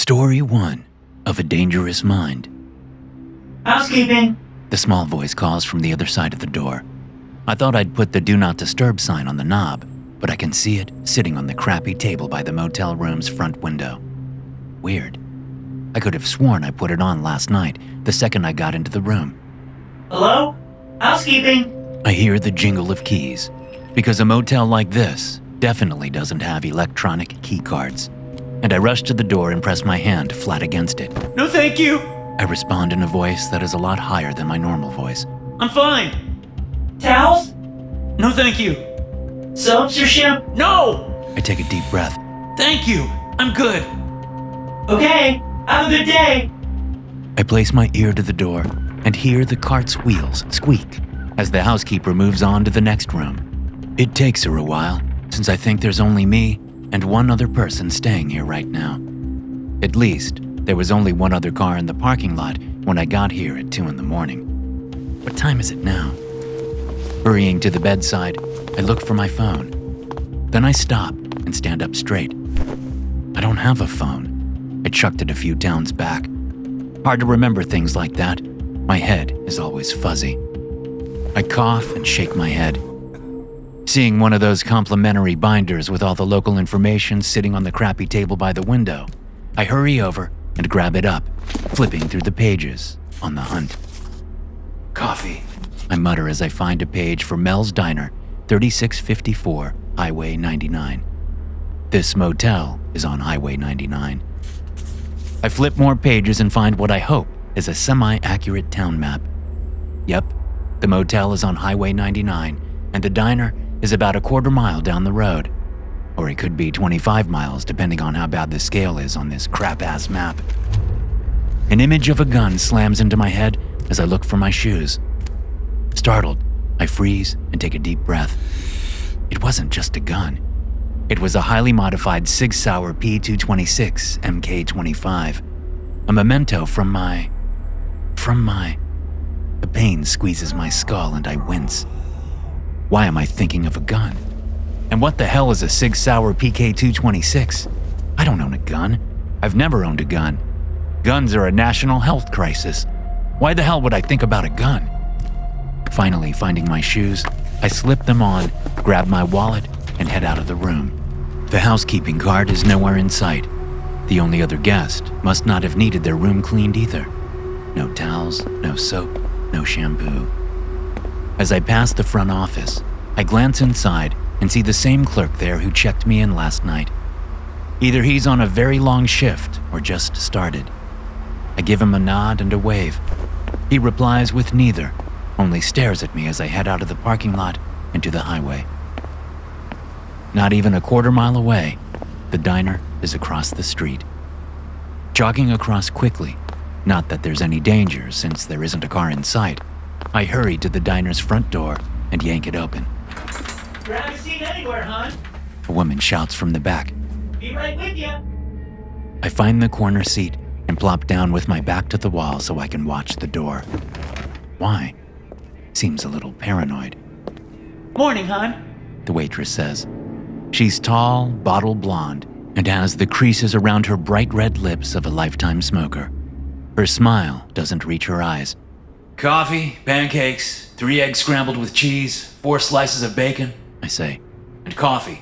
Story 1 of a Dangerous Mind. Housekeeping! The small voice calls from the other side of the door. I thought I'd put the Do Not Disturb sign on the knob, but I can see it sitting on the crappy table by the motel room's front window. Weird. I could have sworn I put it on last night, the second I got into the room. Hello? Housekeeping! I hear the jingle of keys, because a motel like this definitely doesn't have electronic key cards. And I rush to the door and press my hand flat against it. No thank you! I respond in a voice that is a lot higher than my normal voice. I'm fine! Towels? No thank you. Soaps or shampoo? No! I take a deep breath. Thank you! I'm good! Okay, have a good day! I place my ear to the door and hear the cart's wheels squeak as the housekeeper moves on to the next room. It takes her a while, since I think there's only me and one other person staying here right now. At least, there was only one other car in the parking lot when I got here at 2 a.m. What time is it now? Hurrying to the bedside, I look for my phone. Then I stop and stand up straight. I don't have a phone. I chucked it a few towns back. Hard to remember things like that. My head is always fuzzy. I cough and shake my head. Seeing one of those complimentary binders with all the local information sitting on the crappy table by the window, I hurry over and grab it up, flipping through the pages on the hunt. Coffee, I mutter as I find a page for Mel's Diner, 3654 Highway 99. This motel is on Highway 99. I flip more pages and find what I hope is a semi-accurate town map. Yep, the motel is on Highway 99, and the diner is about a quarter mile down the road. Or it could be 25 miles, depending on how bad the scale is on this crap-ass map. An image of a gun slams into my head as I look for my shoes. Startled, I freeze and take a deep breath. It wasn't just a gun. It was a highly modified Sig Sauer P226 MK25, a memento from my... The pain squeezes my skull and I wince. Why am I thinking of a gun? And what the hell is a Sig Sauer PK226? I don't own a gun. I've never owned a gun. Guns are a national health crisis. Why the hell would I think about a gun? Finally, finding my shoes, I slip them on, grab my wallet, and head out of the room. The housekeeping card is nowhere in sight. The only other guest must not have needed their room cleaned either. No towels, no soap, no shampoo. As I pass the front office, I glance inside and see the same clerk there who checked me in last night. Either he's on a very long shift or just started. I give him a nod and a wave. He replies with neither, only stares at me as I head out of the parking lot into the highway. Not even a quarter mile away, the diner is across the street. Jogging across quickly, not that there's any danger since there isn't a car in sight, I hurry to the diner's front door and yank it open. Grab a seat anywhere, hon. A woman shouts from the back. Be right with ya. I find the corner seat and plop down with my back to the wall so I can watch the door. Why? Seems a little paranoid. Morning, hon. The waitress says. She's tall, bottle blonde, and has the creases around her bright red lips of a lifetime smoker. Her smile doesn't reach her eyes. Coffee, pancakes, 3 eggs scrambled with cheese, 4 slices of bacon, I say. and coffee.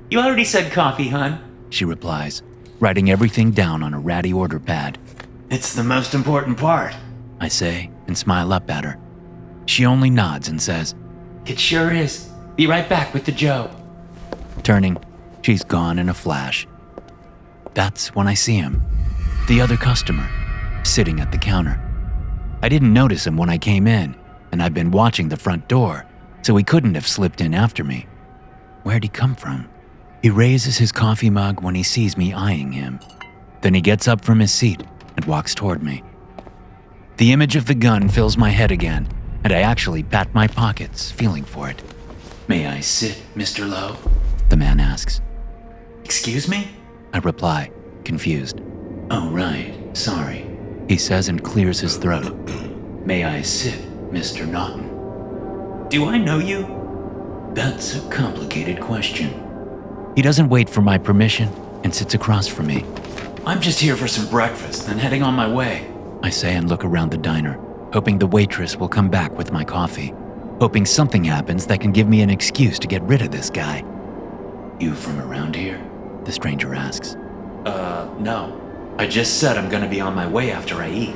You already said coffee, hon. She replies, writing everything down on a ratty order pad. It's the most important part. I say and smile up at her. She only nods and says, It sure is. Be right back with the Joe. Turning, she's gone in a flash. That's when I see him, the other customer, sitting at the counter. I didn't notice him when I came in, and I've been watching the front door, so he couldn't have slipped in after me. Where'd he come from? He raises his coffee mug when he sees me eyeing him. Then he gets up from his seat and walks toward me. The image of the gun fills my head again, and I actually pat my pockets, feeling for it. May I sit, Mr. Lowe? The man asks. Excuse me? I reply, confused. Oh, right. Sorry. He says and clears his throat. May I sit, Mr. Naughton? Do I know you? That's a complicated question. He doesn't wait for my permission and sits across from me. I'm just here for some breakfast, then heading on my way. I say and look around the diner, hoping the waitress will come back with my coffee, hoping something happens that can give me an excuse to get rid of this guy. You from around here? The stranger asks. No. I just said I'm gonna be on my way after I eat.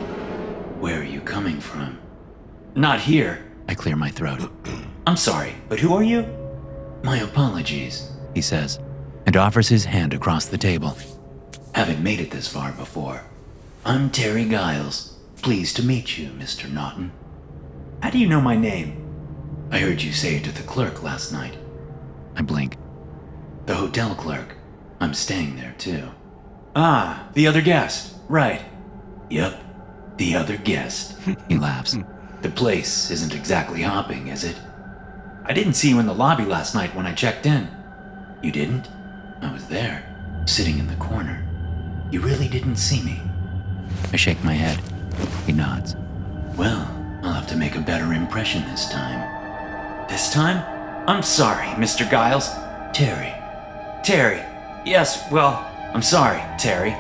Where are you coming from? Not here. I clear my throat. I'm sorry, but who are you? My apologies, he says, and offers his hand across the table. Haven't made it this far before. I'm Terry Giles. Pleased to meet you, Mr. Naughton. How do you know my name? I heard you say it to the clerk last night. I blink. The hotel clerk. I'm staying there too. Ah, the other guest. Right. Yep, the other guest. He laughs. The place isn't exactly hopping, is it? I didn't see you in the lobby last night when I checked in. You didn't? I was there, sitting in the corner. You really didn't see me? I shake my head. He nods. Well, I'll have to make a better impression this time. This time? I'm sorry, Mr. Giles. Terry. Terry. Yes, well, I'm sorry, Terry.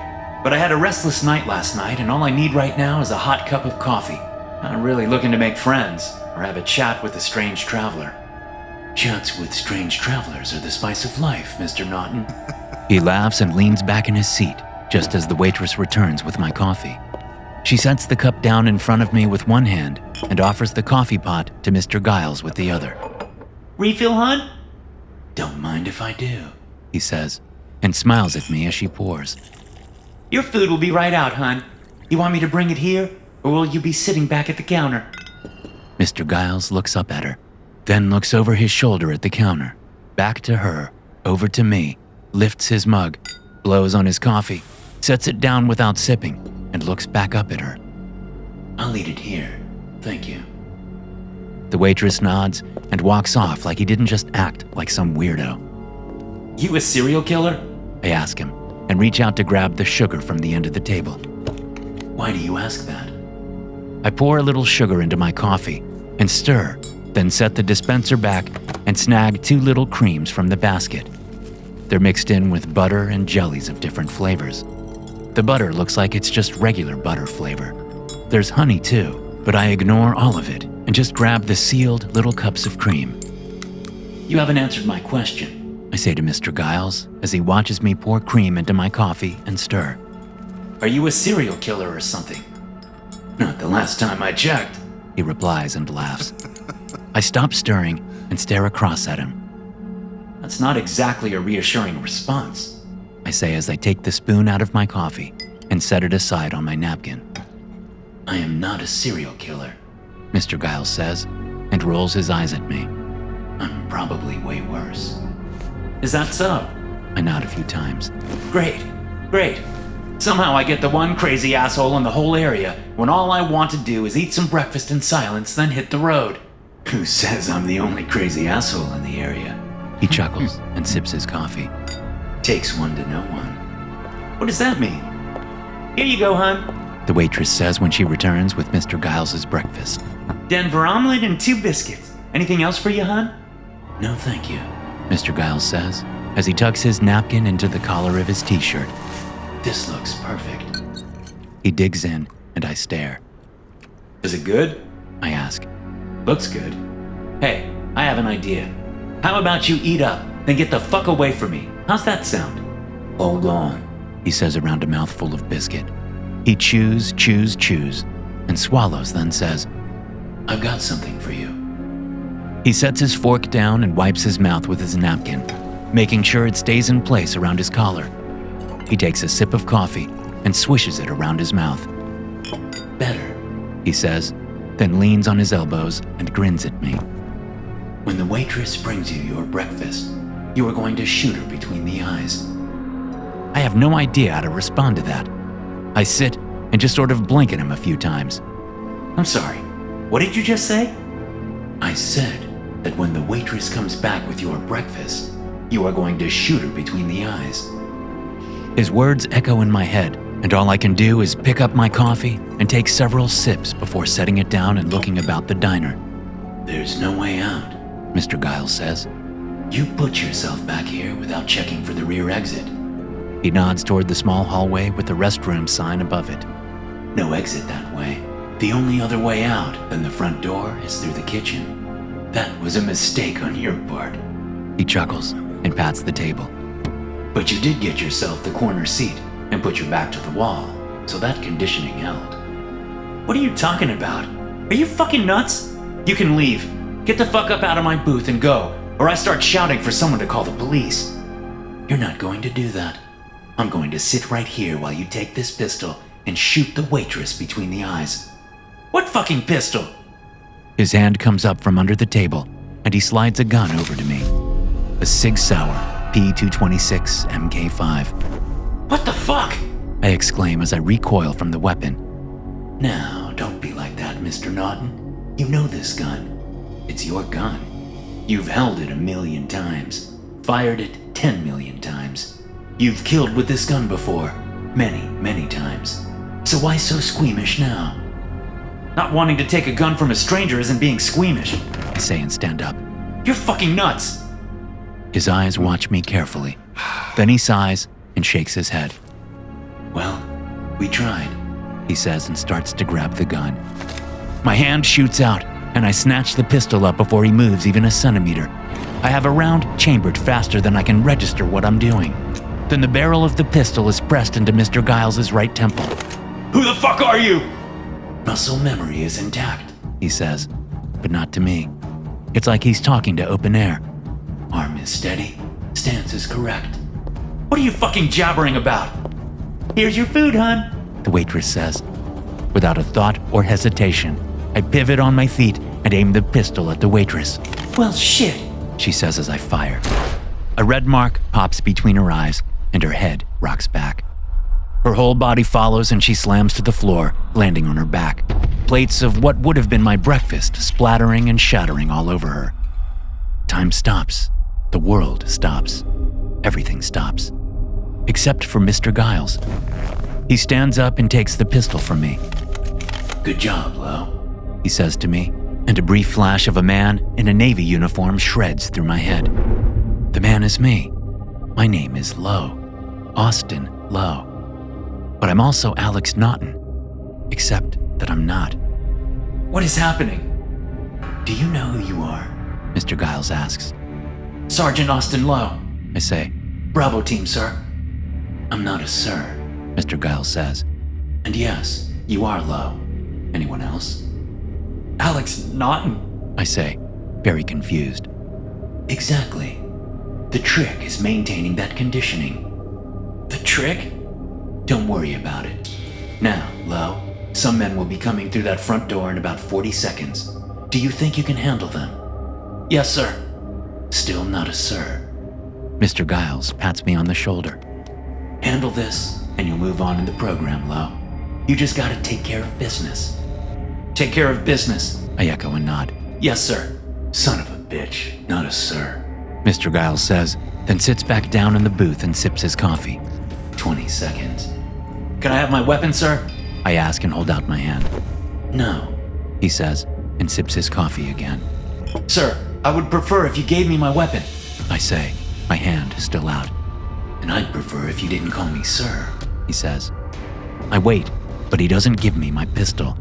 But I had a restless night last night, and all I need right now is a hot cup of coffee. I'm really looking to make friends, or have a chat with a strange traveler. Chats with strange travelers are the spice of life, Mr. Naughton. He laughs and leans back in his seat, just as the waitress returns with my coffee. She sets the cup down in front of me with one hand and offers the coffee pot to Mr. Giles with the other. Refill, hun? Don't mind if I do, he says, and smiles at me as she pours. Your food will be right out, hun. You want me to bring it here, or will you be sitting back at the counter? Mr. Giles looks up at her, then looks over his shoulder at the counter, back to her, over to me, lifts his mug, blows on his coffee, sets it down without sipping, and looks back up at her. I'll eat it here, thank you. The waitress nods and walks off like he didn't just act like some weirdo. You a serial killer? I ask him, and reach out to grab the sugar from the end of the table. Why do you ask that? I pour a little sugar into my coffee and stir, then set the dispenser back and snag 2 little creams from the basket. They're mixed in with butter and jellies of different flavors. The butter looks like it's just regular butter flavor. There's honey too, but I ignore all of it and just grab the sealed little cups of cream. You haven't answered my question, I say to Mr. Giles as he watches me pour cream into my coffee and stir. Are you a serial killer or something? Not the last time I checked, he replies and laughs. I stop stirring and stare across at him. That's not exactly a reassuring response, I say as I take the spoon out of my coffee and set it aside on my napkin. I am not a serial killer, Mr. Giles says, and rolls his eyes at me. I'm probably way worse. Is that so? I nod a few times. Great. Somehow I get the one crazy asshole in the whole area when all I want to do is eat some breakfast in silence, then hit the road. Who says I'm the only crazy asshole in the area? He chuckles and sips his coffee. Takes one to know one. What does that mean? Here you go, hun. The waitress says when she returns with Mr. Giles' breakfast. Denver omelet and 2 biscuits. Anything else for you, hun? No, thank you, Mr. Giles says, as he tucks his napkin into the collar of his t-shirt. This looks perfect. He digs in, and I stare. Is it good? I ask. Looks good. Hey, I have an idea. How about you eat up, then get the fuck away from me? How's that sound? Hold on, he says around a mouthful of biscuit. He chews, and swallows, then says, I've got something for you. He sets his fork down and wipes his mouth with his napkin, making sure it stays in place around his collar. He takes a sip of coffee and swishes it around his mouth. Better, he says, then leans on his elbows and grins at me. When the waitress brings you your breakfast, you are going to shoot her between the eyes. I have no idea how to respond to that. I sit and just sort of blink at him a few times. I'm sorry, what did you just say? I said that when the waitress comes back with your breakfast, you are going to shoot her between the eyes. His words echo in my head, and all I can do is pick up my coffee and take several sips before setting it down and looking about the diner. There's no way out, Mr. Giles says. You put yourself back here without checking for the rear exit. He nods toward the small hallway with the restroom sign above it. No exit that way. The only other way out than the front door is through the kitchen. That was a mistake on your part. He chuckles and pats the table. But you did get yourself the corner seat and put your back to the wall, so that conditioning held. What are you talking about? Are you fucking nuts? You can leave. Get the fuck up out of my booth and go, or I start shouting for someone to call the police. You're not going to do that. I'm going to sit right here while you take this pistol and shoot the waitress between the eyes. What fucking pistol? His hand comes up from under the table, and he slides a gun over to me. A Sig Sauer P226 MK5. What the fuck? I exclaim as I recoil from the weapon. Now, don't be like that, Mr. Naughton. You know this gun. It's your gun. You've held it 1,000,000 times, fired it 10 million times. You've killed with this gun before, many, many times. So why so squeamish now? Not wanting to take a gun from a stranger isn't being squeamish. I say and stand up. You're fucking nuts. His eyes watch me carefully. Then he sighs and shakes his head. Well, we tried, he says and starts to grab the gun. My hand shoots out, and I snatch the pistol up before he moves even a centimeter. I have a round chambered faster than I can register what I'm doing. Then the barrel of the pistol is pressed into Mr. Giles' right temple. Who the fuck are you? Muscle memory is intact, he says, but not to me. It's like he's talking to open air. Arm is steady, stance is correct. What are you fucking jabbering about? Here's your food, hon, the waitress says. Without a thought or hesitation, I pivot on my feet and aim the pistol at the waitress. Well, shit, she says as I fire. A red mark pops between her eyes, and her head rocks back. Her whole body follows and she slams to the floor, landing on her back. Plates of what would have been my breakfast splattering and shattering all over her. Time stops. The world stops. Everything stops. Except for Mr. Giles. He stands up and takes the pistol from me. Good job, Lo, he says to me, and a brief flash of a man in a Navy uniform shreds through my head. The man is me. My name is Lo. Austin Lo. But I'm also Alex Naughton, except that I'm not. What is happening? Do you know who you are? Mr. Giles asks. Sergeant Austin Lowe, I say. Bravo team, sir. I'm not a sir, Mr. Giles says. And yes, you are Lowe. Anyone else? Alex Naughton, I say, very confused. Exactly. The trick is maintaining that conditioning. The trick? Don't worry about it. Now, Lo, some men will be coming through that front door in about 40 seconds. Do you think you can handle them? Yes, sir. Still not a sir. Mr. Giles pats me on the shoulder. Handle this, and you'll move on in the program, Lo. You just gotta take care of business. Take care of business, I echo and nod. Yes, sir. Son of a bitch, not a sir, Mr. Giles says, then sits back down in the booth and sips his coffee. 20 seconds. Can I have my weapon, sir? I ask and hold out my hand. No, he says, and sips his coffee again. Sir, I would prefer if you gave me my weapon, I say, my hand still out. And I'd prefer if you didn't call me sir, he says. I wait, but he doesn't give me my pistol.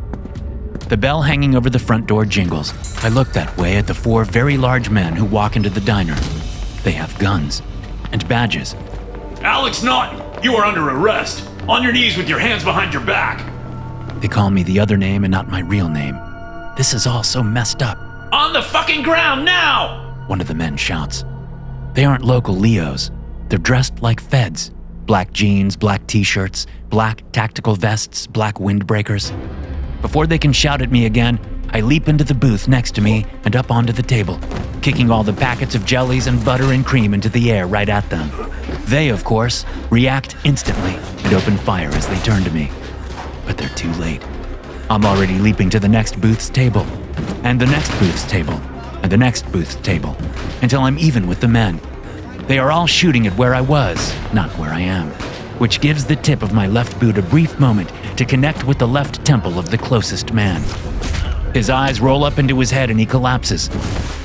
The bell hanging over the front door jingles. I look that way at the 4 very large men who walk into the diner. They have guns and badges. Alex Naughton, you are under arrest. On your knees with your hands behind your back. They call me the other name and not my real name. This is all so messed up. On the fucking ground now! One of the men shouts. They aren't local Leos. They're dressed like feds. Black jeans, black t-shirts, black tactical vests, black windbreakers. Before they can shout at me again, I leap into the booth next to me and up onto the table, kicking all the packets of jellies and butter and cream into the air right at them. They, of course, react instantly and open fire as they turn to me. But they're too late. I'm already leaping to the next booth's table, and the next booth's table, and the next booth's table, until I'm even with the men. They are all shooting at where I was, not where I am, which gives the tip of my left boot a brief moment to connect with the left temple of the closest man. His eyes roll up into his head and he collapses.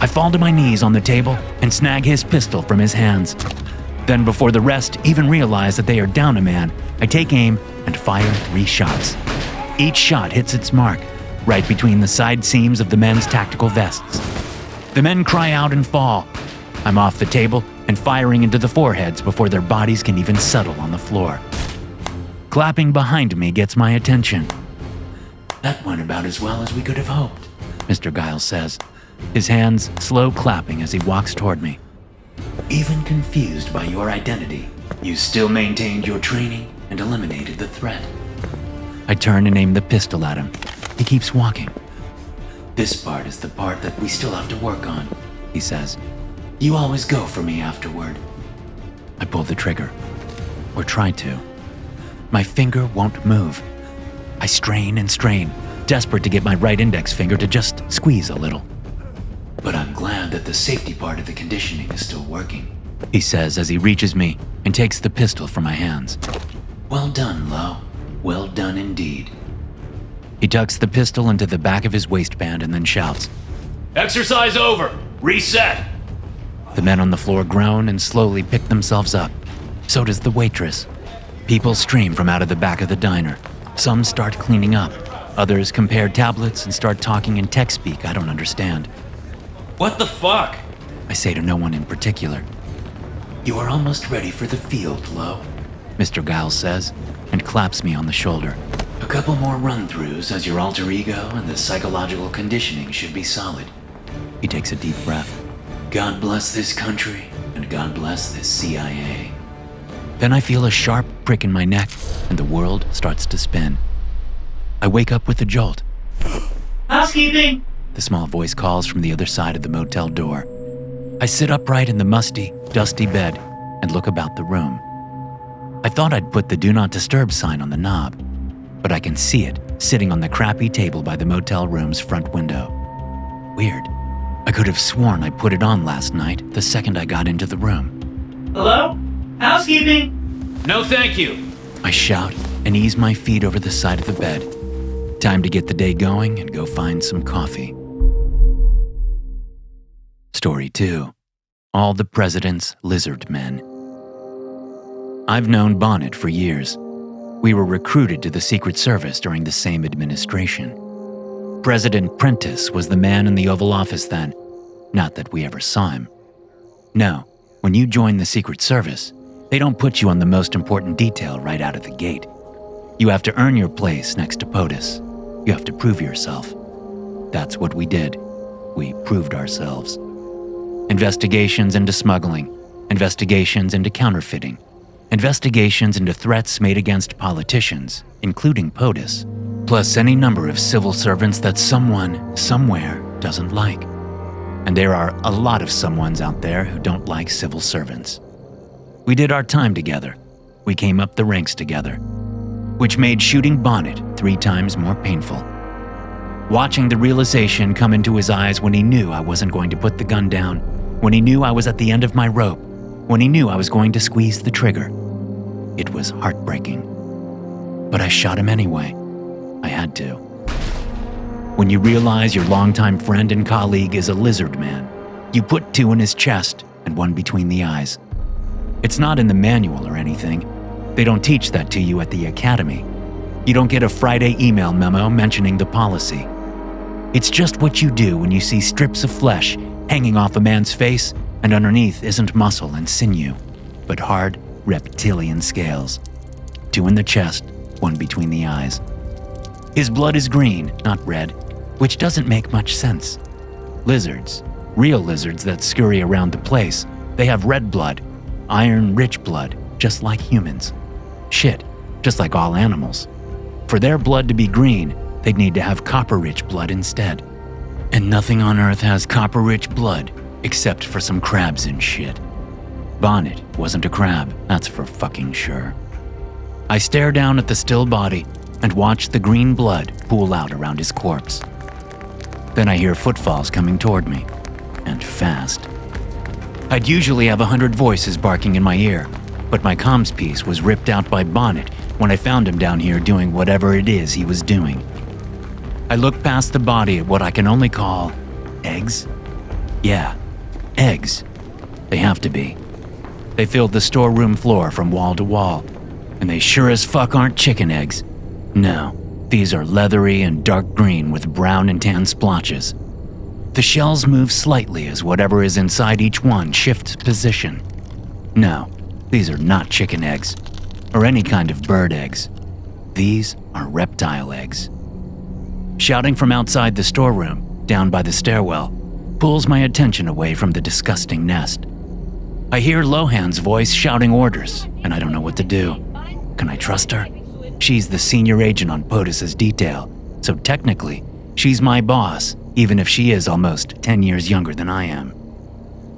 I fall to my knees on the table and snag his pistol from his hands. Then before the rest even realize that they are down a man, I take aim and fire 3 shots. Each shot hits its mark, right between the side seams of the men's tactical vests. The men cry out and fall. I'm off the table and firing into the foreheads before their bodies can even settle on the floor. Clapping behind me gets my attention. That went about as well as we could have hoped, Mr. Giles says, his hands slow clapping as he walks toward me. Even confused by your identity, you still maintained your training and eliminated the threat. I turn and aim the pistol at him. He keeps walking. This part is the part that we still have to work on, he says. You always go for me afterward. I pull the trigger, or try to. My finger won't move. I strain and strain, desperate to get my right index finger to just squeeze a little. But I'm glad that the safety part of the conditioning is still working, he says as he reaches me and takes the pistol from my hands. Well done, Lo. Well done indeed. He tucks the pistol into the back of his waistband and then shouts, Exercise over! Reset! The men on the floor groan and slowly pick themselves up. So does the waitress. People stream from out of the back of the diner. Some start cleaning up. Others compare tablets and start talking in tech speak I don't understand. What the fuck? I say to no one in particular. You are almost ready for the field, Lo, Mr. Giles says, and claps me on the shoulder. A couple more run-throughs as your alter ego and the psychological conditioning should be solid. He takes a deep breath. God bless this country, and God bless this CIA. Then I feel a sharp prick in my neck, and the world starts to spin. I wake up with a jolt. Housekeeping! The small voice calls from the other side of the motel door. I sit upright in the musty, dusty bed and look about the room. I thought I'd put the Do Not Disturb sign on the knob, but I can see it sitting on the crappy table by the motel room's front window. Weird. I could have sworn I put it on last night the second I got into the room. Hello? Housekeeping? No thank you, I shout and ease my feet over the side of the bed. Time to get the day going and go find some coffee. Story 2. All the President's Lizard Men. I've known Bonnet for years. We were recruited to the Secret Service during the same administration. President Prentice was the man in the Oval Office then. Not that we ever saw him. No, when you join the Secret Service, they don't put you on the most important detail right out of the gate. You have to earn your place next to POTUS. You have to prove yourself. That's what we did. We proved ourselves. Investigations into smuggling, investigations into counterfeiting, investigations into threats made against politicians, including POTUS, plus any number of civil servants that someone, somewhere, doesn't like. And there are a lot of someones out there who don't like civil servants. We did our time together. We came up the ranks together, which made shooting Bonnet 3 times more painful. Watching the realization come into his eyes when he knew I wasn't going to put the gun down, when he knew I was at the end of my rope, when he knew I was going to squeeze the trigger. It was heartbreaking. But I shot him anyway. I had to. When you realize your longtime friend and colleague is a lizard man, you put 2 in his chest and 1 between the eyes. It's not in the manual or anything. They don't teach that to you at the academy. You don't get a Friday email memo mentioning the policy. It's just what you do when you see strips of flesh hanging off a man's face and underneath isn't muscle and sinew, but hard reptilian scales. 2 in the chest, 1 between the eyes. His blood is green, not red, which doesn't make much sense. Lizards, real lizards that scurry around the place, they have red blood, iron-rich blood, just like humans. Shit, just like all animals. For their blood to be green, they'd need to have copper-rich blood instead. And nothing on Earth has copper-rich blood, except for some crabs and shit. Bonnet wasn't a crab, that's for fucking sure. I stare down at the still body and watch the green blood pool out around his corpse. Then I hear footfalls coming toward me, and fast. I'd usually have 100 voices barking in my ear, but my comms piece was ripped out by Bonnet when I found him down here doing whatever it is he was doing. I look past the body at what I can only call eggs. Yeah, eggs. They have to be. They filled the storeroom floor from wall to wall, and they sure as fuck aren't chicken eggs. No, these are leathery and dark green with brown and tan splotches. The shells move slightly as whatever is inside each one shifts position. No, these are not chicken eggs, or any kind of bird eggs. These are reptile eggs. Shouting from outside the storeroom, down by the stairwell, pulls my attention away from the disgusting nest. I hear Lohan's voice shouting orders, and I don't know what to do. Can I trust her? She's the senior agent on POTUS's detail, so technically, she's my boss, even if she is almost 10 years younger than I am.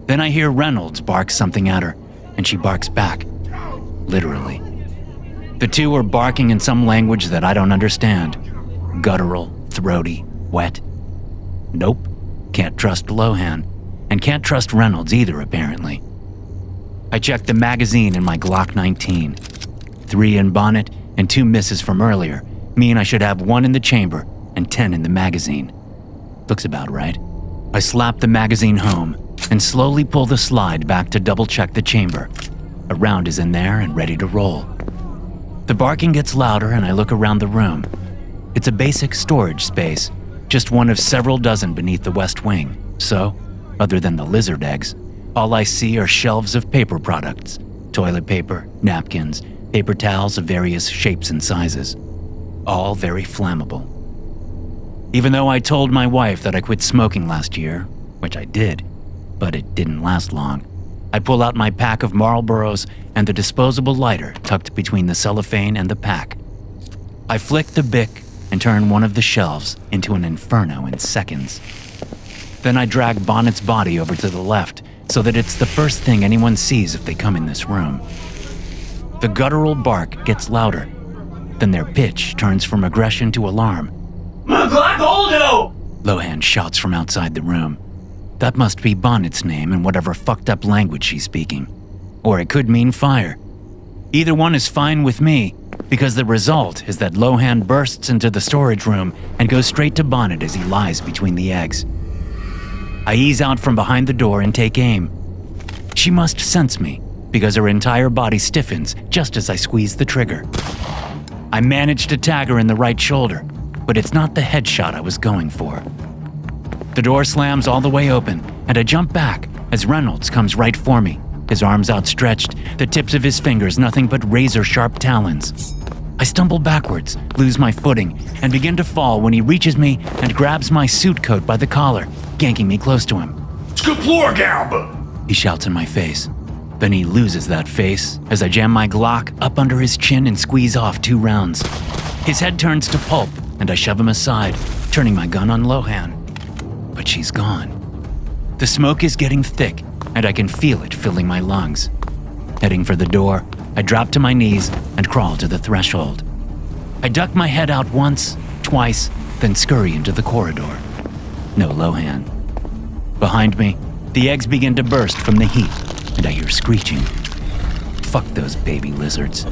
Then I hear Reynolds bark something at her, and she barks back. Literally. The two are barking in some language that I don't understand. Guttural, throaty, wet. Nope, can't trust Lohan, and can't trust Reynolds either, apparently. I checked the magazine in my Glock 19. 3 in bonnet and 2 misses from earlier mean I should have 1 in the chamber and 10 in the magazine. Looks about right. I slap the magazine home and slowly pull the slide back to double-check the chamber. A round is in there and ready to roll. The barking gets louder and I look around the room. It's a basic storage space, just one of several dozen beneath the west wing. So, other than the lizard eggs, all I see are shelves of paper products, toilet paper, napkins, paper towels of various shapes and sizes, all very flammable. Even though I told my wife that I quit smoking last year, which I did, but it didn't last long, I pull out my pack of Marlboros and the disposable lighter tucked between the cellophane and the pack. I flick the Bic and turn one of the shelves into an inferno in seconds. Then I drag Bonnet's body over to the left so that it's the first thing anyone sees if they come in this room. The guttural bark gets louder. Then their pitch turns from aggression to alarm. Maglacoldo! Lohan shouts from outside the room. That must be Bonnet's name in whatever fucked up language she's speaking. Or it could mean fire. Either one is fine with me, because the result is that Lohan bursts into the storage room and goes straight to Bonnet as he lies between the eggs. I ease out from behind the door and take aim. She must sense me, because her entire body stiffens just as I squeeze the trigger. I manage to tag her in the right shoulder, but it's not the headshot I was going for. The door slams all the way open, and I jump back as Reynolds comes right for me, his arms outstretched, the tips of his fingers nothing but razor-sharp talons. I stumble backwards, lose my footing, and begin to fall when he reaches me and grabs my suit coat by the collar, ganking me close to him. Skeplorgalb! He shouts in my face. Then he loses that face as I jam my Glock up under his chin and squeeze off 2 rounds. His head turns to pulp, and I shove him aside, turning my gun on Lohan. But she's gone. The smoke is getting thick, and I can feel it filling my lungs. Heading for the door, I drop to my knees and crawl to the threshold. I duck my head out once, twice, then scurry into the corridor. No Lohan. Behind me, the eggs begin to burst from the heat, and I hear screeching. Fuck those baby lizards.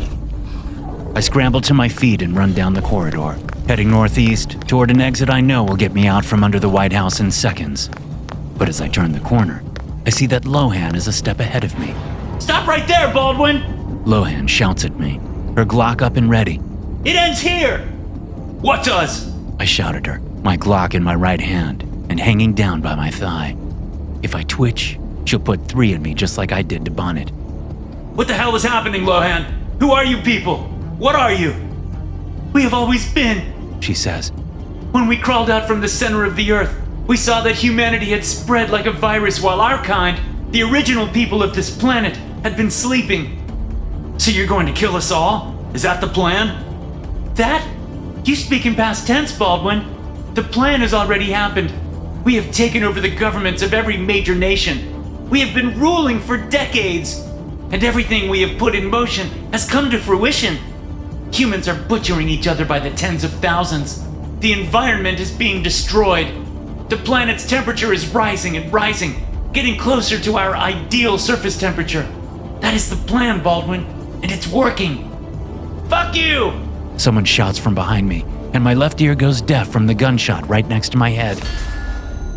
I scramble to my feet and run down the corridor, heading northeast toward an exit I know will get me out from under the White House in seconds. But as I turn the corner, I see that Lohan is a step ahead of me. Stop right there, Baldwin! Lohan shouts at me, her Glock up and ready. It ends here! What does? I shout at her, my Glock in my right hand and hanging down by my thigh. If I twitch, she'll put 3 in me just like I did to Bonnet. What the hell is happening, Lohan? Who are you people? What are you? We have always been, she says. When we crawled out from the center of the earth, we saw that humanity had spread like a virus while our kind, the original people of this planet, had been sleeping. So you're going to kill us all? Is that the plan? That? You speak in past tense, Baldwin. The plan has already happened. We have taken over the governments of every major nation. We have been ruling for decades. And everything we have put in motion has come to fruition. Humans are butchering each other by the tens of thousands. The environment is being destroyed. The planet's temperature is rising and rising, getting closer to our ideal surface temperature. That is the plan, Baldwin, and it's working. Fuck you! Someone shouts from behind me, and my left ear goes deaf from the gunshot right next to my head.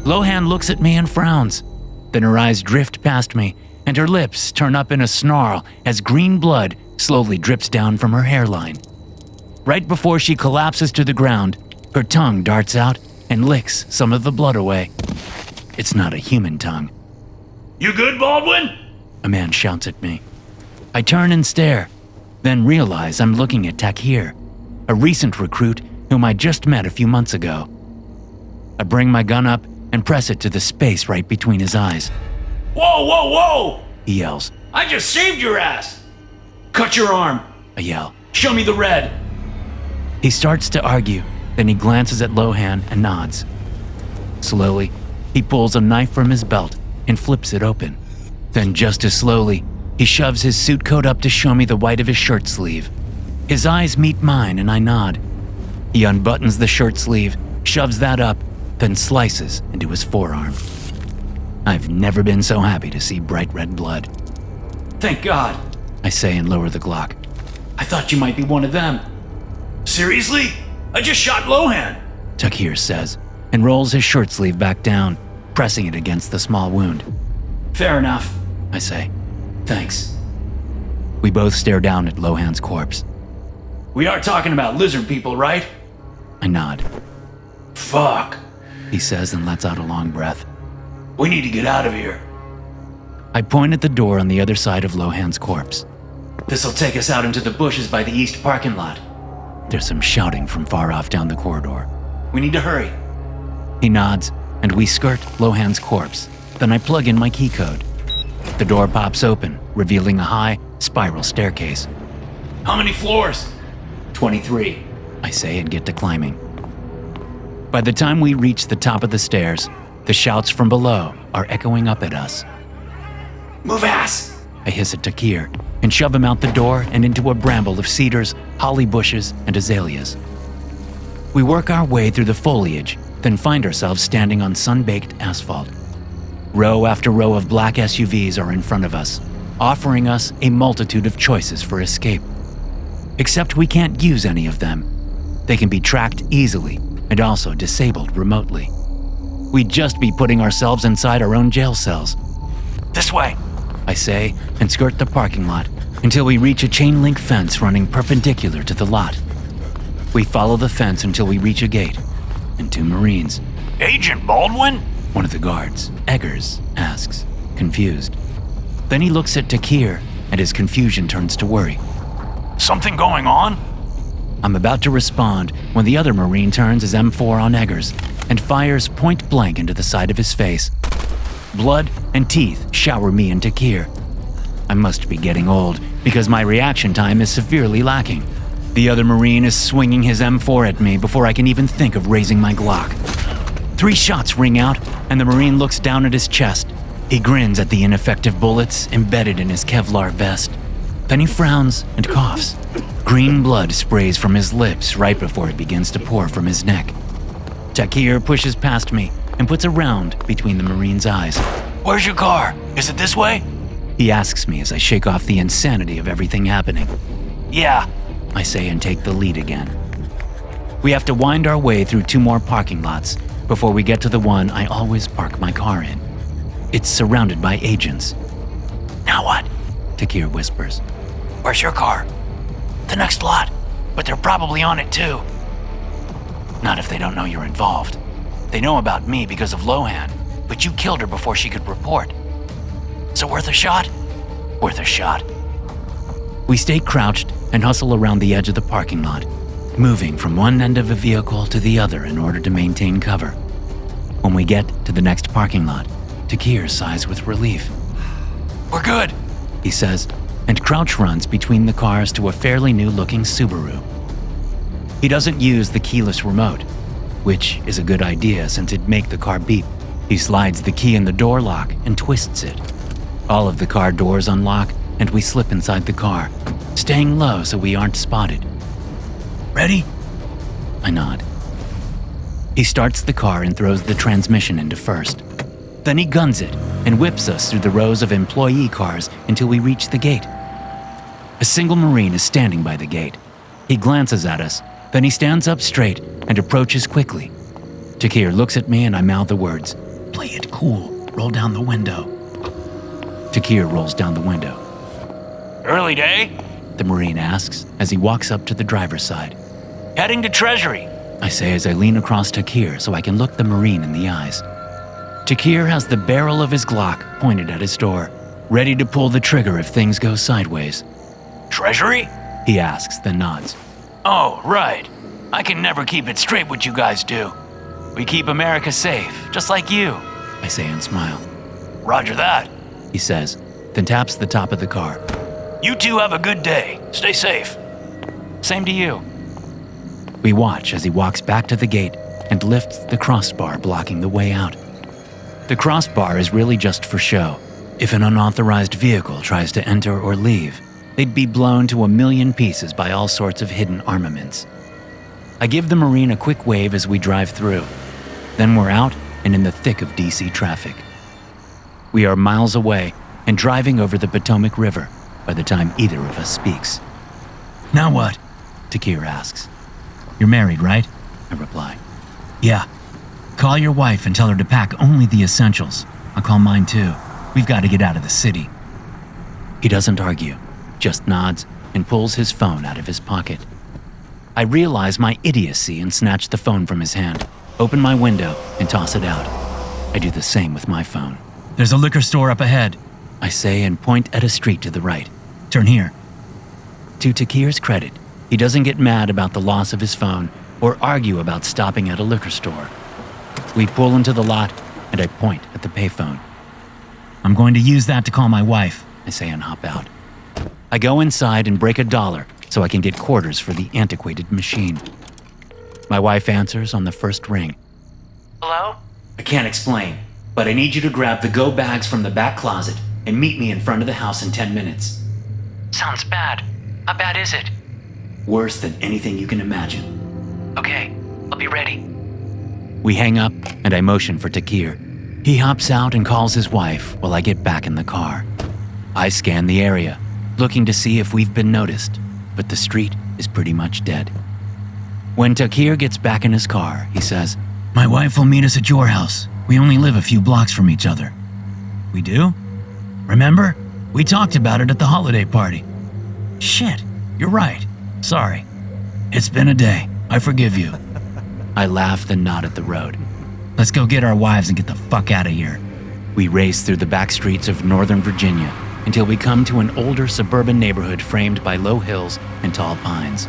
Lohan looks at me and frowns. Then her eyes drift past me, and her lips turn up in a snarl as green blood slowly drips down from her hairline. Right before she collapses to the ground, her tongue darts out and licks some of the blood away. It's not a human tongue. You good, Baldwin? A man shouts at me. I turn and stare, then realize I'm looking at Takir, a recent recruit whom I just met a few months ago. I bring my gun up and press it to the space right between his eyes. Whoa, whoa, whoa! He yells. I just saved your ass! Cut your arm! I yell. Show me the red! He starts to argue, then he glances at Lohan and nods. Slowly, he pulls a knife from his belt and flips it open. Then just as slowly, he shoves his suit coat up to show me the white of his shirt sleeve. His eyes meet mine and I nod. He unbuttons the shirt sleeve, shoves that up, then slices into his forearm. I've never been so happy to see bright red blood. Thank God, I say and lower the Glock. I thought you might be one of them. Seriously? I just shot Lohan! Takir says, and rolls his shirt sleeve back down, pressing it against the small wound. Fair enough, I say. thanks. We both stare down at Lohan's corpse. We are talking about lizard people, right? I nod. Fuck. He says and lets out a long breath. We need to get out of here. I point at the door on the other side of Lohan's corpse. This'll take us out into the bushes by the east parking lot. There's some shouting from far off down the corridor. We need to hurry. He nods, and we skirt Lohan's corpse. Then I plug in my key code. The door pops open, revealing a high, spiral staircase. How many floors? 23. I say and get to climbing. By the time we reach the top of the stairs, the shouts from below are echoing up at us. Move ass! I hiss at Takir and shove him out the door and into a bramble of cedars, holly bushes, and azaleas. We work our way through the foliage, then find ourselves standing on sun-baked asphalt. Row after row of black SUVs are in front of us, offering us a multitude of choices for escape. Except we can't use any of them. They can be tracked easily and also disabled remotely. We'd just be putting ourselves inside our own jail cells. This way! I say, and skirt the parking lot until we reach a chain link fence running perpendicular to the lot. We follow the fence until we reach a gate, and two Marines. Agent Baldwin? One of the guards, Eggers, asks, confused. Then he looks at Takir, and his confusion turns to worry. Something going on? I'm about to respond when the other Marine turns his M4 on Eggers and fires point blank into the side of his face. Blood and teeth shower me and Takir. I must be getting old because my reaction time is severely lacking. The other Marine is swinging his M4 at me before I can even think of raising my Glock. 3 shots ring out, and the Marine looks down at his chest. He grins at the ineffective bullets embedded in his Kevlar vest. Then he frowns and coughs. Green blood sprays from his lips right before it begins to pour from his neck. Takir pushes past me and puts a round between the Marine's eyes. Where's your car? Is it this way? He asks me as I shake off the insanity of everything happening. Yeah. I say and take the lead again. We have to wind our way through 2 more parking lots before we get to the one I always park my car in. It's surrounded by agents. Now what? Takir whispers. Where's your car? The next lot, but they're probably on it too. Not if they don't know you're involved. They know about me because of Lohan, but you killed her before she could report. So worth a shot? Worth a shot. We stay crouched and hustle around the edge of the parking lot, moving from one end of a vehicle to the other in order to maintain cover. When we get to the next parking lot, Takir sighs with relief. We're good, he says, and crouch runs between the cars to a fairly new-looking Subaru. He doesn't use the keyless remote, which is a good idea since it'd make the car beep. He slides the key in the door lock and twists it. All of the car doors unlock, and we slip inside the car, staying low so we aren't spotted. Ready? I nod. He starts the car and throws the transmission into first. Then he guns it and whips us through the rows of employee cars until we reach the gate. A single Marine is standing by the gate. He glances at us, then he stands up straight and approaches quickly. Takir looks at me and I mouth the words, "Play it cool, roll down the window." Takir rolls down the window. Early day? The Marine asks as he walks up to the driver's side. Heading to Treasury. I say as I lean across Takir so I can look the Marine in the eyes. Takir has the barrel of his Glock pointed at his door, ready to pull the trigger if things go sideways. Treasury? He asks, then nods. Oh, right. I can never keep it straight what you guys do. We keep America safe, just like you. I say and smile. Roger that. He says, then taps the top of the car. You two have a good day. Stay safe. Same to you. We watch as he walks back to the gate and lifts the crossbar blocking the way out. The crossbar is really just for show. If an unauthorized vehicle tries to enter or leave, they'd be blown to a million pieces by all sorts of hidden armaments. I give the Marine a quick wave as we drive through. Then we're out and in the thick of DC traffic. We are miles away and driving over the Potomac River by the time either of us speaks. Now what? Takir asks. You're married, right? I reply. Yeah. Call your wife and tell her to pack only the essentials. I'll call mine too. We've got to get out of the city. He doesn't argue, just nods and pulls his phone out of his pocket. I realize my idiocy and snatch the phone from his hand, open my window, and toss it out. I do the same with my phone. There's a liquor store up ahead, I say and point at a street to the right. Turn here. To Takir's credit, he doesn't get mad about the loss of his phone or argue about stopping at a liquor store. We pull into the lot and I point at the payphone. I'm going to use that to call my wife, I say and hop out. I go inside and break $1 so I can get quarters for the antiquated machine. My wife answers on the first ring. Hello? I can't explain, but I need you to grab the go bags from the back closet and meet me in front of the house in 10 minutes. Sounds bad. How bad is it? Worse than anything you can imagine. Okay, I'll be ready. We hang up and I motion for Takir. He hops out and calls his wife while I get back in the car. I scan the area, looking to see if we've been noticed, but the street is pretty much dead. When Takir gets back in his car, he says, My wife will meet us at your house. We only live a few blocks from each other. We do? Remember? We talked about it at the holiday party. Shit, you're right. Sorry. It's been a day. I forgive you. I laugh then nod at the road. Let's go get our wives and get the fuck out of here. We race through the back streets of Northern Virginia until we come to an older suburban neighborhood framed by low hills and tall pines.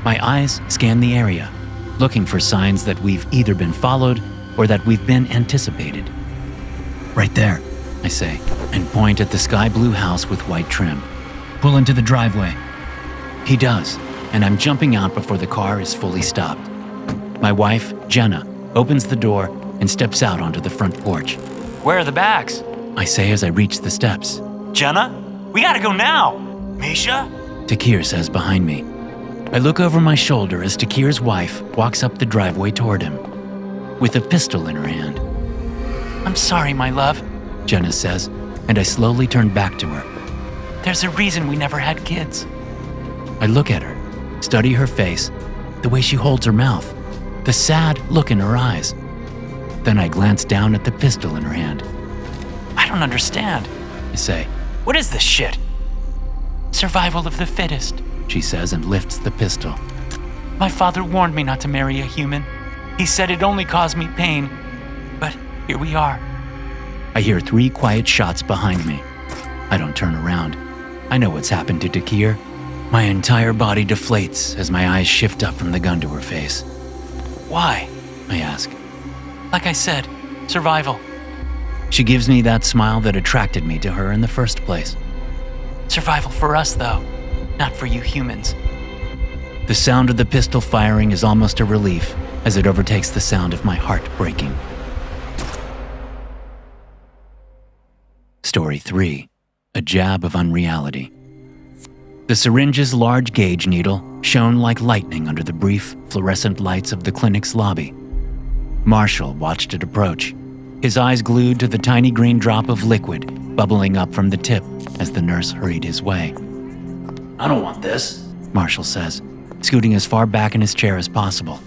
My eyes scan the area, looking for signs that we've either been followed or that we've been anticipated. Right there, I say, and point at the sky blue house with white trim. Pull into the driveway. He does, and I'm jumping out before the car is fully stopped. My wife, Jenna, opens the door and steps out onto the front porch. Where are the bags? I say as I reach the steps. Jenna? We gotta go now. Misha? Takir says behind me. I look over my shoulder as Takir's wife walks up the driveway toward him, with a pistol in her hand. I'm sorry, my love, Jenna says, and I slowly turn back to her. There's a reason we never had kids. I look at her, study her face, the way she holds her mouth, the sad look in her eyes. Then I glance down at the pistol in her hand. I don't understand, I say. What is this shit? Survival of the fittest, she says and lifts the pistol. My father warned me not to marry a human. He said it only caused me pain. But here we are. I hear 3 quiet shots behind me. I don't turn around. I know what's happened to Takir. My entire body deflates as my eyes shift up from the gun to her face. Why? I ask. Like I said, survival. She gives me that smile that attracted me to her in the first place. Survival for us, though, not for you humans. The sound of the pistol firing is almost a relief as it overtakes the sound of my heart breaking. Story 3. A jab of unreality. The syringe's large gauge needle shone like lightning under the brief, fluorescent lights of the clinic's lobby. Marshall watched it approach, his eyes glued to the tiny green drop of liquid bubbling up from the tip as the nurse hurried his way. I don't want this, Marshall says, scooting as far back in his chair as possible.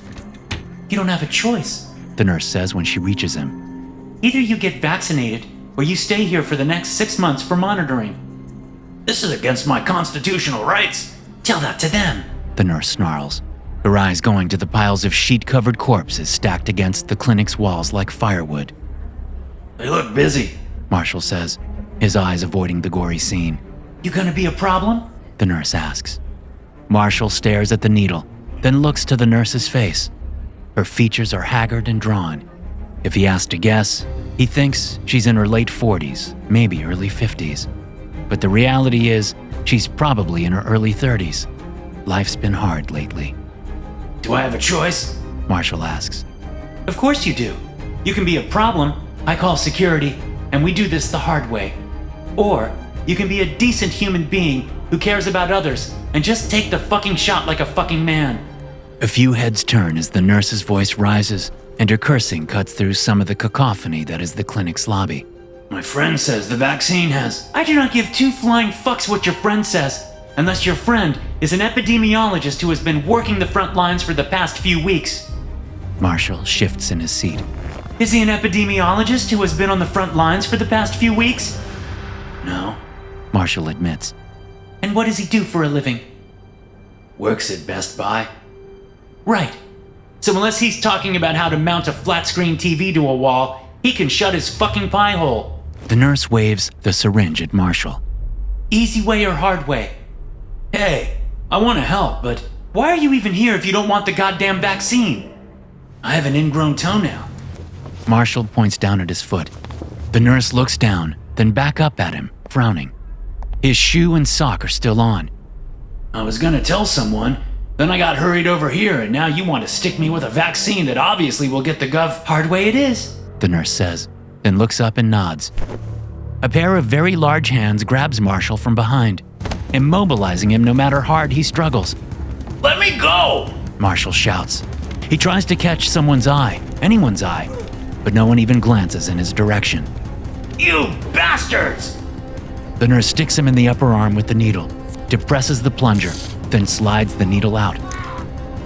You don't have a choice, the nurse says when she reaches him. Either you get vaccinated or you stay here for the next 6 months for monitoring. This is against my constitutional rights. Tell that to them. The nurse snarls, her eyes going to the piles of sheet-covered corpses stacked against the clinic's walls like firewood. They look busy, Marshall says, his eyes avoiding the gory scene. You gonna be a problem? The nurse asks. Marshall stares at the needle, then looks to the nurse's face. Her features are haggard and drawn. If he has to guess, he thinks she's in her late 40s, maybe early 50s. But the reality is, she's probably in her early 30s. Life's been hard lately. Do I have a choice? Marshall asks. Of course you do. You can be a problem, I call security, and we do this the hard way. Or you can be a decent human being who cares about others and just take the fucking shot like a fucking man. A few heads turn as the nurse's voice rises and her cursing cuts through some of the cacophony that is the clinic's lobby. My friend says the vaccine has... I do not give two flying fucks what your friend says, unless your friend is an epidemiologist who has been working the front lines for the past few weeks. Marshall shifts in his seat. Is he an epidemiologist who has been on the front lines for the past few weeks? No. Marshall admits. And what does he do for a living? Works at Best Buy. Right. So unless he's talking about how to mount a flat-screen TV to a wall, he can shut his fucking pie hole. The nurse waves the syringe at Marshall. Easy way or hard way? Hey, I want to help, but Why are you even here if you don't want the goddamn vaccine? I have an ingrown toenail. Marshall points down at his foot. The nurse looks down, then back up at him, frowning. His shoe and sock are still on. I was gonna tell someone, then I got hurried over here, and now you want to stick me with a vaccine that obviously will get the Hard way it is, the nurse says, then looks up and nods. A pair of very large hands grabs Marshall from behind, immobilizing him no matter how hard he struggles. Let me go! Marshall shouts. He tries to catch someone's eye, anyone's eye, but no one even glances in his direction. You bastards! The nurse sticks him in the upper arm with the needle, depresses the plunger, then slides the needle out.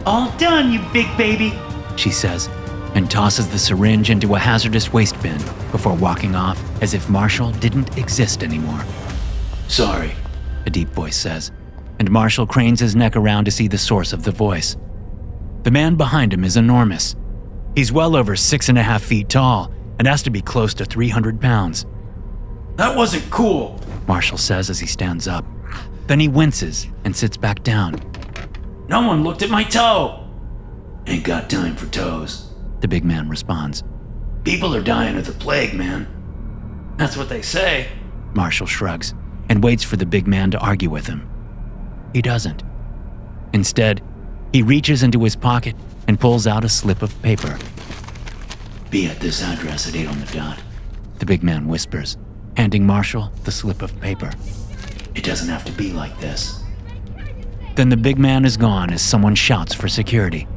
All done, you big baby, She says, and tosses the syringe into a hazardous waste bin before walking off as if Marshall didn't exist anymore. Sorry, A deep voice says, and Marshall cranes his neck around to see the source of the voice. The man behind him is enormous. He's well over 6.5 feet tall and has to be close to 300 pounds. that wasn't cool. Marshall says as he stands up. Then he winces and sits back down. No one looked at my toe. Ain't got time for toes. The big man responds. People are dying of the plague, man. That's what they say. Marshall shrugs and waits for the big man to argue with him. He doesn't. Instead, he reaches into his pocket and pulls out a slip of paper. Be at this address at 8 on the dot. The big man whispers, handing Marshall the slip of paper. It doesn't have to be like this. Then the big man is gone as someone shouts for security,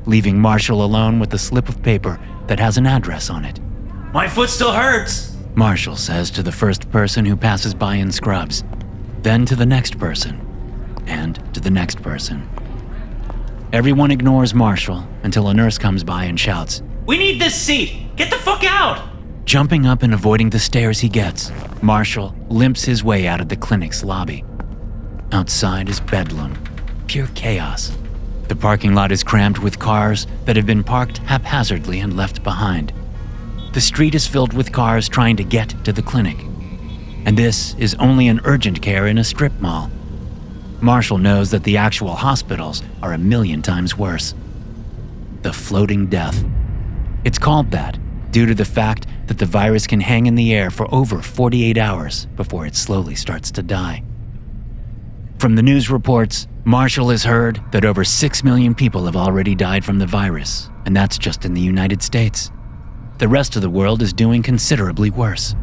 leaving Marshall alone with a slip of paper that has an address on it. My foot still hurts. Marshall says to the first person who passes by in scrubs, then to the next person, and to the next person. Everyone ignores Marshall until a nurse comes by and shouts, We need this seat! Get the fuck out! Jumping up and avoiding the stares he gets, Marshall limps his way out of the clinic's lobby. Outside is bedlam, pure chaos. The parking lot is crammed with cars that have been parked haphazardly and left behind. The street is filled with cars trying to get to the clinic. And this is only an urgent care in a strip mall. Marshall knows that the actual hospitals are 1,000,000 times worse. The floating death. It's called that due to the fact that the virus can hang in the air for over 48 hours before it slowly starts to die. From the news reports, Marshall has heard that over 6 million people have already died from the virus, and that's just in the United States. The rest of the world is doing considerably worse.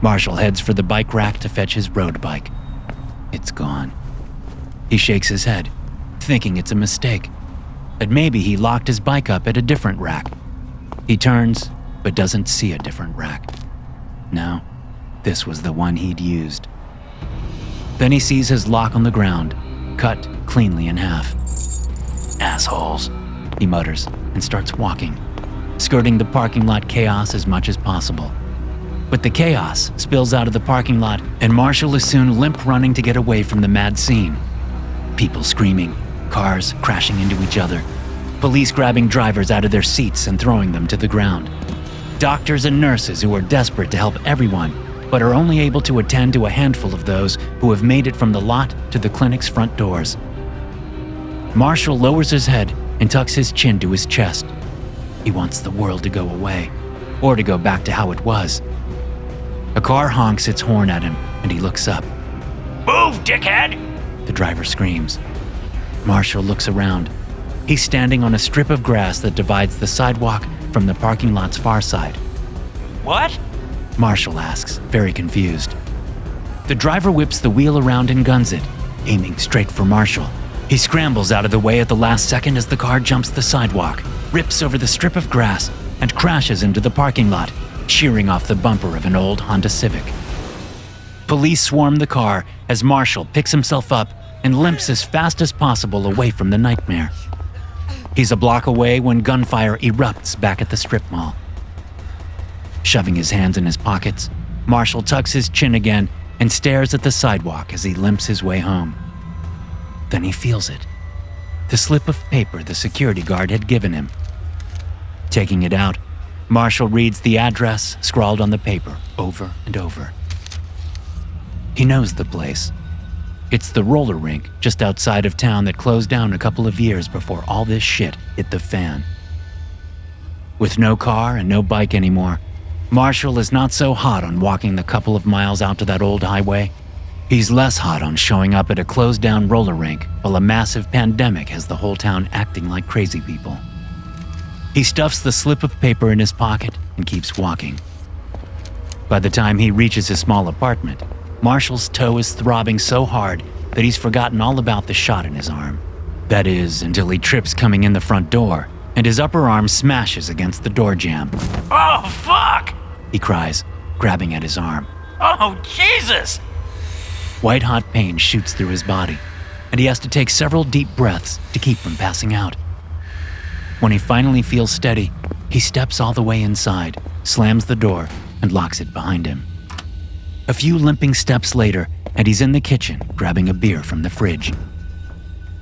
Marshall heads for the bike rack to fetch his road bike. It's gone. He shakes his head, thinking it's a mistake, that maybe he locked his bike up at a different rack. He turns, but doesn't see a different rack. No, this was the one he'd used. Then he sees his lock on the ground, cut cleanly in half. Assholes, he mutters and starts walking, skirting the parking lot chaos as much as possible. But the chaos spills out of the parking lot, and Marshall is soon limp running to get away from the mad scene. People screaming, cars crashing into each other, police grabbing drivers out of their seats and throwing them to the ground. Doctors and nurses who are desperate to help everyone, but are only able to attend to a handful of those who have made it from the lot to the clinic's front doors. Marshall lowers his head and tucks his chin to his chest. He wants the world to go away, or to go back to how it was. A car honks its horn at him, and he looks up. Move, dickhead! The driver screams. Marshall looks around. He's standing on a strip of grass that divides the sidewalk from the parking lot's far side. What? Marshall asks, very confused. The driver whips the wheel around and guns it, aiming straight for Marshall. He scrambles out of the way at the last second as the car jumps the sidewalk, rips over the strip of grass, and crashes into the parking lot, shearing off the bumper of an old Honda Civic. Police swarm the car as Marshall picks himself up and limps as fast as possible away from the nightmare. He's a block away when gunfire erupts back at the strip mall. Shoving his hands in his pockets, Marshall tucks his chin again and stares at the sidewalk as he limps his way home. Then he feels it. The slip of paper the security guard had given him. Taking it out, Marshall reads the address scrawled on the paper over and over. He knows the place. It's the roller rink just outside of town that closed down a couple of years before all this shit hit the fan. With no car and no bike anymore, Marshall is not so hot on walking the couple of miles out to that old highway. He's less hot on showing up at a closed-down roller rink while a massive pandemic has the whole town acting like crazy people. He stuffs the slip of paper in his pocket and keeps walking. By the time he reaches his small apartment, Marshall's toe is throbbing so hard that he's forgotten all about the shot in his arm. That is, until he trips coming in the front door, and his upper arm smashes against the door jamb. Oh, fuck! He cries, grabbing at his arm. Oh, Jesus! White-hot pain shoots through his body, and he has to take several deep breaths to keep from passing out. When he finally feels steady, he steps all the way inside, slams the door, and locks it behind him. A few limping steps later, and he's in the kitchen, grabbing a beer from the fridge.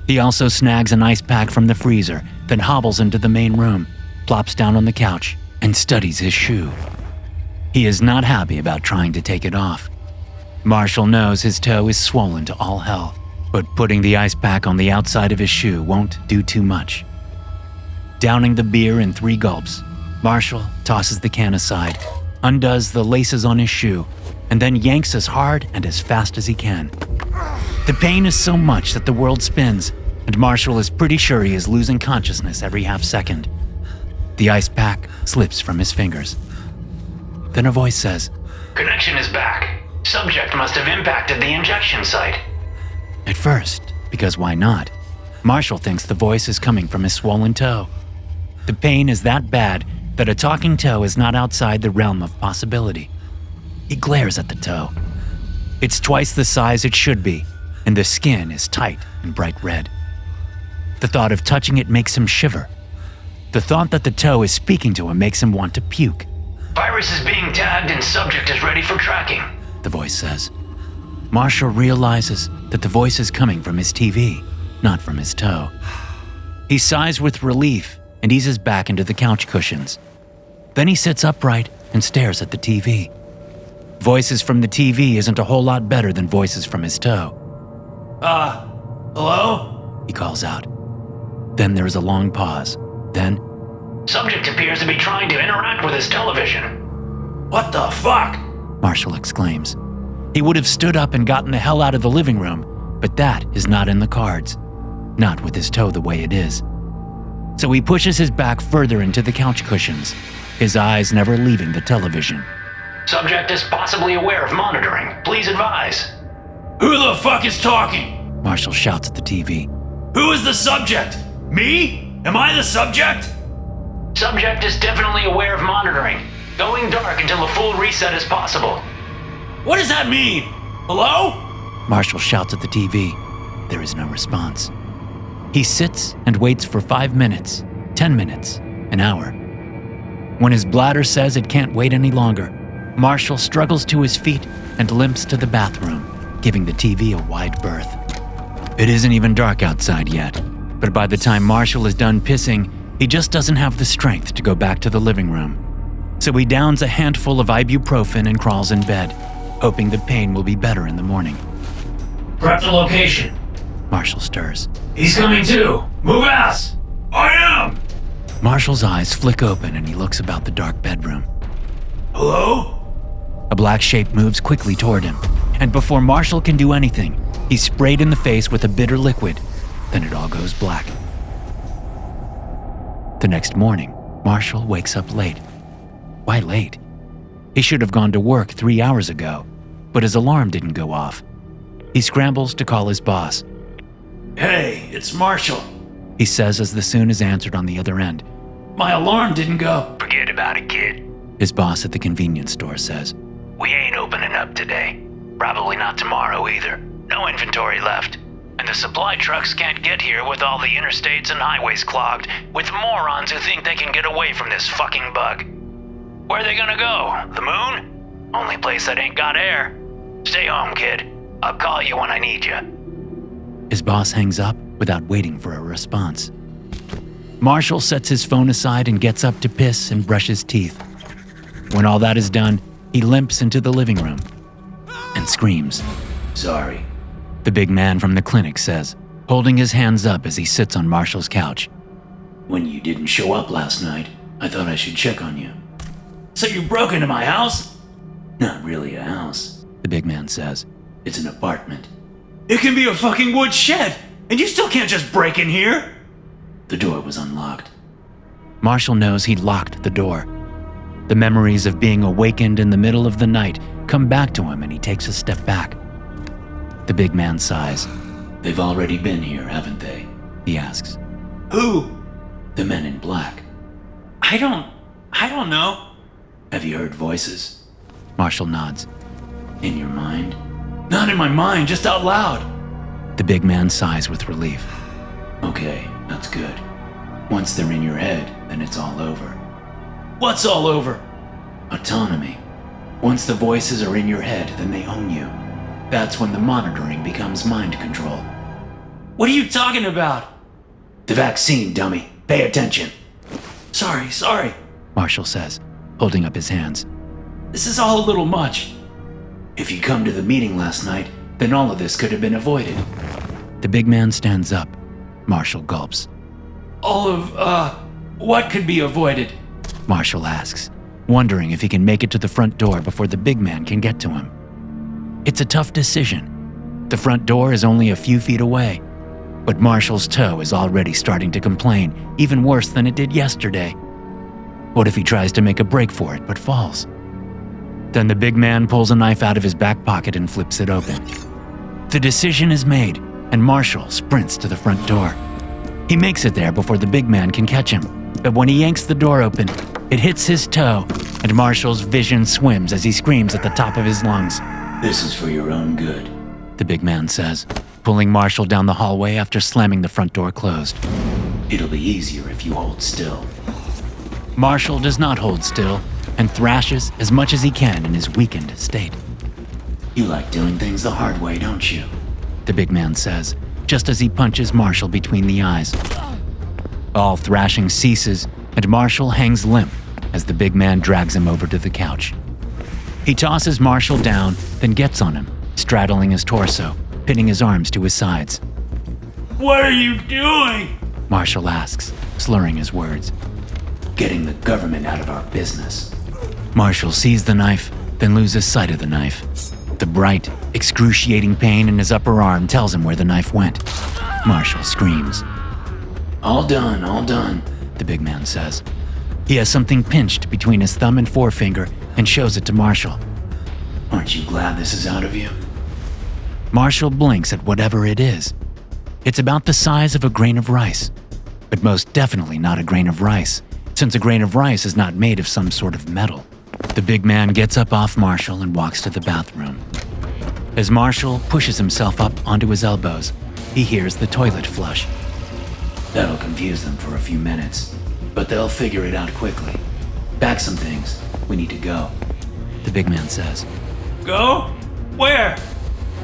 He also snags an ice pack from the freezer, then hobbles into the main room, plops down on the couch, and studies his shoe. He is not happy about trying to take it off. Marshall knows his toe is swollen to all hell, but putting the ice pack on the outside of his shoe won't do too much. Downing the beer in 3 gulps, Marshall tosses the can aside, undoes the laces on his shoe, and then yanks as hard and as fast as he can. The pain is so much that the world spins, and Marshall is pretty sure he is losing consciousness every half second. The ice pack slips from his fingers. Then a voice says, Connection is back. Subject must have impacted the injection site. At first, because why not, Marshall thinks the voice is coming from his swollen toe. The pain is that bad that a talking toe is not outside the realm of possibility. He glares at the toe. It's twice the size it should be, and the skin is tight and bright red. The thought of touching it makes him shiver. The thought that the toe is speaking to him makes him want to puke. Virus is being tagged and subject is ready for tracking, the voice says. Marshall realizes that the voice is coming from his TV, not from his toe. He sighs with relief and eases back into the couch cushions. Then he sits upright and stares at the TV. Voices from the TV isn't a whole lot better than voices from his toe. Hello? He calls out. Then there is a long pause. Then, Subject appears to be trying to interact with his television. What the fuck? Marshall exclaims. He would have stood up and gotten the hell out of the living room, but that is not in the cards. Not with his toe the way it is. So he pushes his back further into the couch cushions, his eyes never leaving the television. Subject is possibly aware of monitoring. Please advise. Who the fuck is talking? Marshall shouts at the TV. Who is the subject? Me? Am I the subject? Subject is definitely aware of monitoring. Going dark until a full reset is possible. What does that mean? Hello? Marshall shouts at the TV. There is no response. He sits and waits for 5 minutes, 10 minutes, an hour. When his bladder says it can't wait any longer, Marshall struggles to his feet and limps to the bathroom, giving the TV a wide berth. It isn't even dark outside yet, but by the time Marshall is done pissing, he just doesn't have the strength to go back to the living room. So he downs a handful of ibuprofen and crawls in bed, hoping the pain will be better in the morning. Prep the location. Marshall stirs. He's coming too. Move ass. I am. Marshall's eyes flick open and he looks about the dark bedroom. Hello? A black shape moves quickly toward him, and before Marshall can do anything, he's sprayed in the face with a bitter liquid. Then it all goes black. The next morning, Marshall wakes up late. Why late? He should have gone to work 3 hours ago, but his alarm didn't go off. He scrambles to call his boss. Hey, it's Marshall. He says as the soon is answered on the other end. My alarm didn't go. Forget about it, kid. His boss at the convenience store says. We ain't opening up today. Probably not tomorrow either. No inventory left. And the supply trucks can't get here with all the interstates and highways clogged, with morons who think they can get away from this fucking bug. Where are they gonna go? The moon? Only place that ain't got air. Stay home, kid. I'll call you when I need you. His boss hangs up without waiting for a response. Marshall sets his phone aside and gets up to piss and brush his teeth. When all that is done, he limps into the living room and screams. Sorry. The big man from the clinic says, holding his hands up as he sits on Marshall's couch. When you didn't show up last night, I thought I should check on you. So you broke into my house? Not really a house, the big man says. It's an apartment. It can be a fucking wood shed, and you still can't just break in here. The door was unlocked. Marshall knows he locked the door. The memories of being awakened in the middle of the night come back to him and he takes a step back. The big man sighs. They've already been here, haven't they? He asks. Who? The men in black. I don't know. Have you heard voices? Marshall nods. In your mind? Not in my mind, just out loud. The big man sighs with relief. Okay, that's good. Once they're in your head, then it's all over. What's all over? Autonomy. Once the voices are in your head, then they own you. That's when the monitoring becomes mind control. What are you talking about? The vaccine, dummy. Pay attention. Sorry. Marshall says, holding up his hands. This is all a little much. If you come to the meeting last night, then all of this could have been avoided. The big man stands up. Marshall gulps. All of, what could be avoided? Marshall asks, wondering if he can make it to the front door before the big man can get to him. It's a tough decision. The front door is only a few feet away, but Marshall's toe is already starting to complain, even worse than it did yesterday. What if he tries to make a break for it but falls? Then the big man pulls a knife out of his back pocket and flips it open. The decision is made, and Marshall sprints to the front door. He makes it there before the big man can catch him, but when he yanks the door open, it hits his toe, and Marshall's vision swims as he screams at the top of his lungs. This is for your own good, the big man says, pulling Marshall down the hallway after slamming the front door closed. It'll be easier if you hold still. Marshall does not hold still and thrashes as much as he can in his weakened state. You like doing things the hard way, don't you? The big man says, just as he punches Marshall between the eyes. All thrashing ceases, and Marshall hangs limp as the big man drags him over to the couch. He tosses Marshall down, then gets on him, straddling his torso, pinning his arms to his sides. What are you doing? Marshall asks, slurring his words. Getting the government out of our business. Marshall sees the knife, then loses sight of the knife. The bright, excruciating pain in his upper arm tells him where the knife went. Marshall screams. All done, the big man says. He has something pinched between his thumb and forefinger and shows it to Marshall. Aren't you glad this is out of you? Marshall blinks at whatever it is. It's about the size of a grain of rice, but most definitely not a grain of rice, since a grain of rice is not made of some sort of metal. The big man gets up off Marshall and walks to the bathroom. As Marshall pushes himself up onto his elbows, he hears the toilet flush. That'll confuse them for a few minutes, but they'll figure it out quickly. Pack some things. We need to go. the big man says. Go? Where?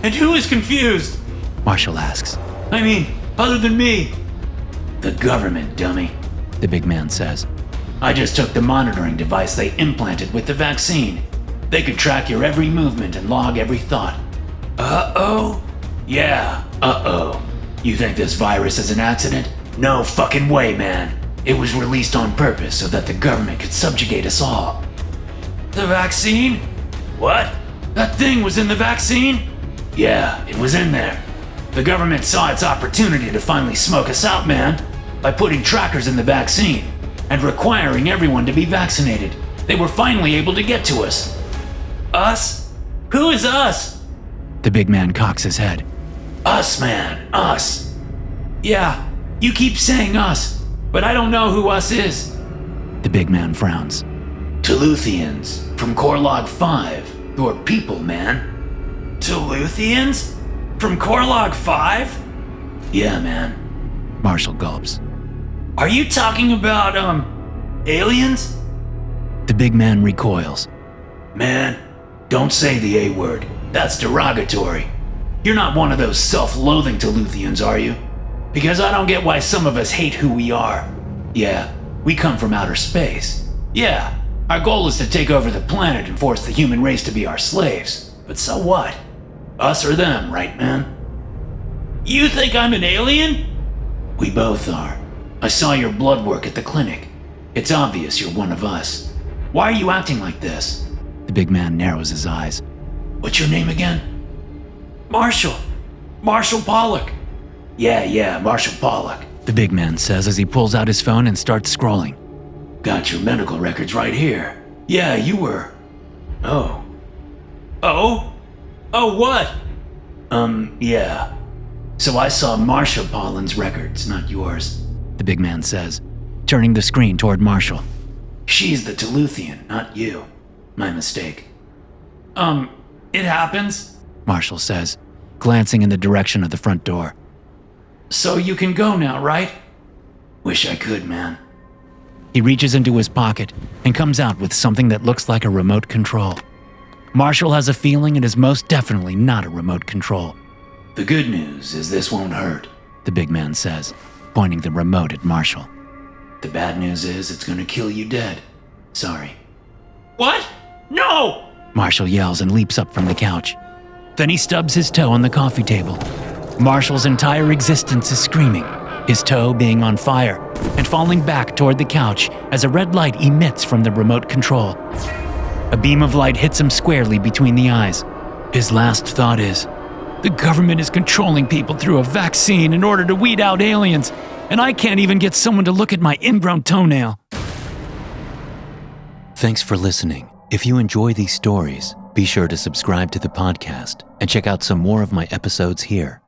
And who is confused? Marshall asks. I mean, other than me. The government, dummy, The big man says. I just took the monitoring device they implanted with the vaccine. They could track your every movement and log every thought. Uh-oh? Yeah, uh-oh. You think this virus is an accident? No fucking way, man. It was released on purpose so that the government could subjugate us all. The vaccine? What? That thing was in the vaccine? Yeah, it was in there. The government saw its opportunity to finally smoke us out, man. By putting trackers in the vaccine and requiring everyone to be vaccinated, they were finally able to get to us. Us? Who is us? The big man cocks his head. Us, man, us. Yeah, you keep saying us, but I don't know who us is. The big man frowns. Teluthians from Corlog 5. Your people, man. Teluthians? From Corlog 5? Yeah, man. Marshall gulps. Are you talking about, aliens? The big man recoils. Man, don't say the A word. That's derogatory. You're not one of those self-loathing Teluthians, are you? Because I don't get why some of us hate who we are. Yeah, we come from outer space. Yeah, our goal is to take over the planet and force the human race to be our slaves. But so what? Us or them, right, man? You think I'm an alien? We both are. I saw your blood work at the clinic. It's obvious you're one of us. Why are you acting like this? The big man narrows his eyes. What's your name again? Marshall Pollock. Yeah, Marshall Pollock. The big man says as he pulls out his phone and starts scrolling. Got your medical records right here. Yeah, you were. Oh. Oh? Oh, what? Yeah. So I saw Marsha Pollin's records, not yours. The big man says, turning the screen toward Marshall. She's the Teluthian, not you. My mistake. It happens. Marshall says, glancing in the direction of the front door. So you can go now, right? Wish I could, man. He reaches into his pocket and comes out with something that looks like a remote control. Marshall has a feeling it is most definitely not a remote control. The good news is this won't hurt, The big man says, pointing the remote at Marshall. The bad news is it's gonna kill you dead. Sorry. What? No! Marshall yells and leaps up from the couch. Then he stubs his toe on the coffee table. Marshall's entire existence is screaming, his toe being on fire and falling back toward the couch as a red light emits from the remote control. A beam of light hits him squarely between the eyes. His last thought is, the government is controlling people through a vaccine in order to weed out aliens, and I can't even get someone to look at my ingrown toenail. Thanks for listening. If you enjoy these stories, be sure to subscribe to the podcast and check out some more of my episodes here.